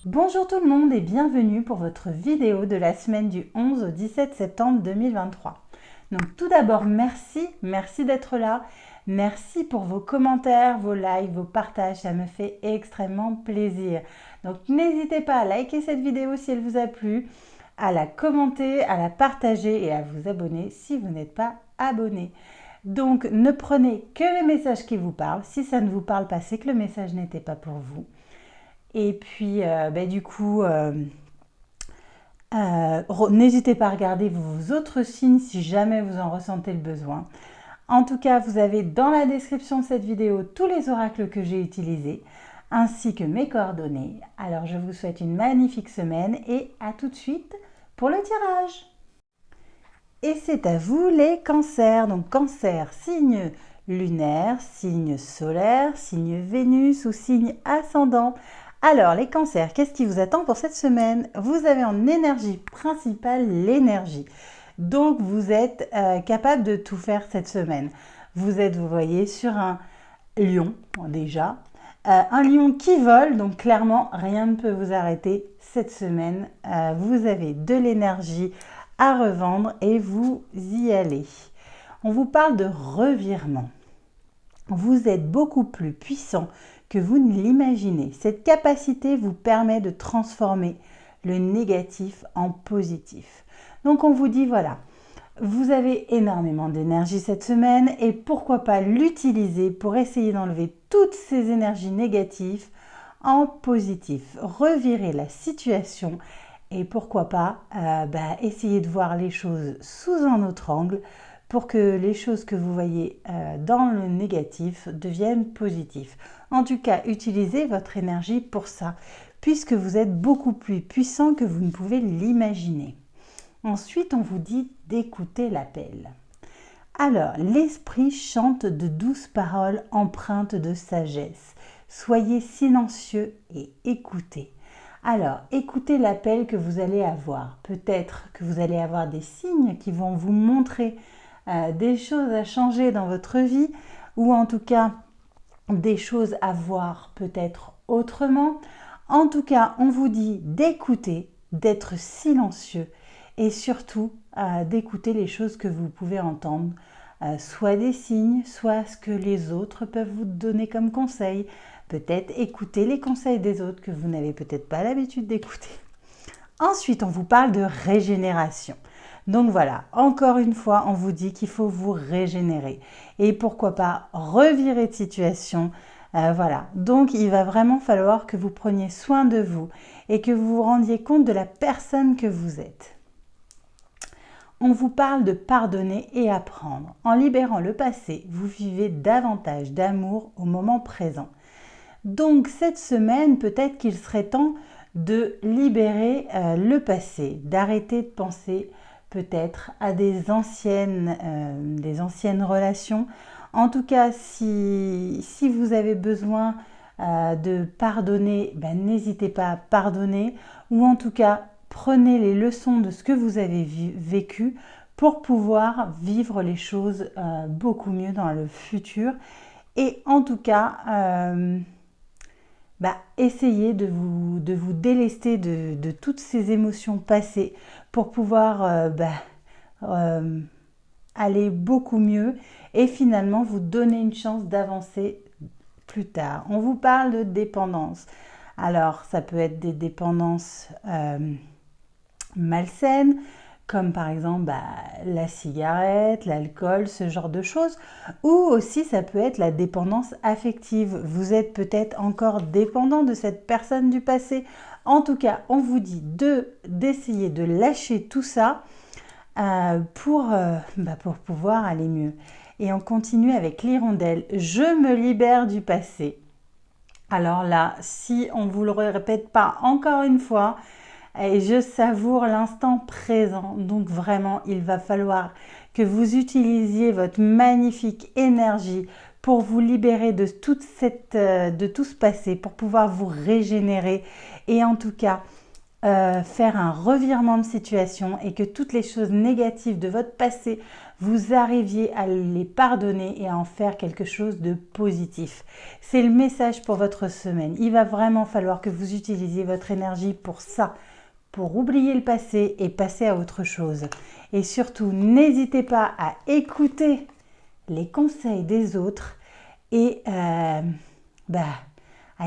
Bonjour tout le monde et bienvenue pour votre vidéo de la semaine du 11 au 17 septembre 2023. Donc tout d'abord, merci d'être là. Merci pour vos commentaires, vos likes, vos partages, ça me fait extrêmement plaisir. Donc n'hésitez pas à liker cette vidéo si elle vous a plu, à la commenter, à la partager et à vous abonner si vous n'êtes pas abonné. Donc ne prenez que les messages qui vous parlent. Si ça ne vous parle pas, c'est que le message n'était pas pour vous. Et puis, n'hésitez pas à regarder vos autres signes si jamais vous en ressentez le besoin. En tout cas, vous avez dans la description de cette vidéo tous les oracles que j'ai utilisés, ainsi que mes coordonnées. Alors, je vous souhaite une magnifique semaine et à tout de suite pour le tirage. Et c'est à vous les cancers. Donc, cancer, signe lunaire, signe solaire, signe Vénus ou signe ascendant. Alors, les cancers, qu'est-ce qui vous attend pour cette semaine? Vous avez en énergie principale l'énergie. Donc, vous êtes capable de tout faire cette semaine. Vous êtes, vous voyez, sur un lion, déjà. Un lion qui vole, donc clairement, rien ne peut vous arrêter cette semaine. Vous avez de l'énergie à revendre et vous y allez. On vous parle de revirement. Vous êtes beaucoup plus puissant que vous ne l'imaginez. Cette capacité vous permet de transformer le négatif en positif. Donc on vous dit voilà, vous avez énormément d'énergie cette semaine et pourquoi pas l'utiliser pour essayer d'enlever toutes ces énergies négatives en positif. Revirer la situation et pourquoi pas essayer de voir les choses sous un autre angle pour que les choses que vous voyez dans le négatif deviennent positives. En tout cas, utilisez votre énergie pour ça, puisque vous êtes beaucoup plus puissant que vous ne pouvez l'imaginer. Ensuite, on vous dit d'écouter l'appel. Alors, l'esprit chante de douces paroles empreintes de sagesse. Soyez silencieux et écoutez. Alors, écoutez l'appel que vous allez avoir. Peut-être que vous allez avoir des signes qui vont vous montrer des choses à changer dans votre vie ou en tout cas des choses à voir peut-être autrement. En tout cas, on vous dit d'écouter, d'être silencieux et surtout d'écouter les choses que vous pouvez entendre, soit des signes, soit ce que les autres peuvent vous donner comme conseil. Peut-être écouter les conseils des autres que vous n'avez peut-être pas l'habitude d'écouter. Ensuite, on vous parle de régénération. Donc voilà, encore une fois, on vous dit qu'il faut vous régénérer. Et pourquoi pas revirer de situation. Voilà, donc il va vraiment falloir que vous preniez soin de vous et que vous vous rendiez compte de la personne que vous êtes. On vous parle de pardonner et apprendre. En libérant le passé, vous vivez davantage d'amour au moment présent. Donc cette semaine, peut-être qu'il serait temps de libérer le passé, d'arrêter de penser peut-être à des anciennes relations. En tout cas, si vous avez besoin de pardonner, n'hésitez pas à pardonner ou en tout cas, prenez les leçons de ce que vous avez vécu pour pouvoir vivre les choses beaucoup mieux dans le futur. Et en tout cas, essayez de vous délester de toutes ces émotions passées pour pouvoir aller beaucoup mieux et finalement vous donner une chance d'avancer plus tard. On vous parle de dépendance. Alors, ça peut être des dépendances malsaines, comme par exemple la cigarette, l'alcool, ce genre de choses. Ou aussi, ça peut être la dépendance affective. Vous êtes peut-être encore dépendant de cette personne du passé. En tout cas, on vous dit d'essayer de lâcher tout ça pour pouvoir aller mieux. Et on continue avec l'hirondelle. Je me libère du passé. Alors là, si on ne vous le répète pas encore une fois, et je savoure l'instant présent. Donc vraiment, il va falloir que vous utilisiez votre magnifique énergie pour vous libérer de de tout ce passé, pour pouvoir vous régénérer et en tout cas faire un revirement de situation et que toutes les choses négatives de votre passé, vous arriviez à les pardonner et à en faire quelque chose de positif. C'est le message pour votre semaine. Il va vraiment falloir que vous utilisiez votre énergie pour ça, pour oublier le passé et passer à autre chose. Et surtout, n'hésitez pas à écouter les conseils des autres et à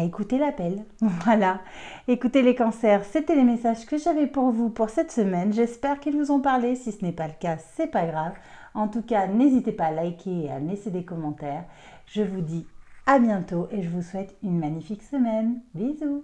écouter l'appel. Voilà, écoutez les cancers, c'était les messages que j'avais pour vous pour cette semaine. J'espère qu'ils vous ont parlé. Si ce n'est pas le cas, c'est pas grave. En tout cas, n'hésitez pas à liker et à laisser des commentaires. Je vous dis à bientôt et je vous souhaite une magnifique semaine. Bisous.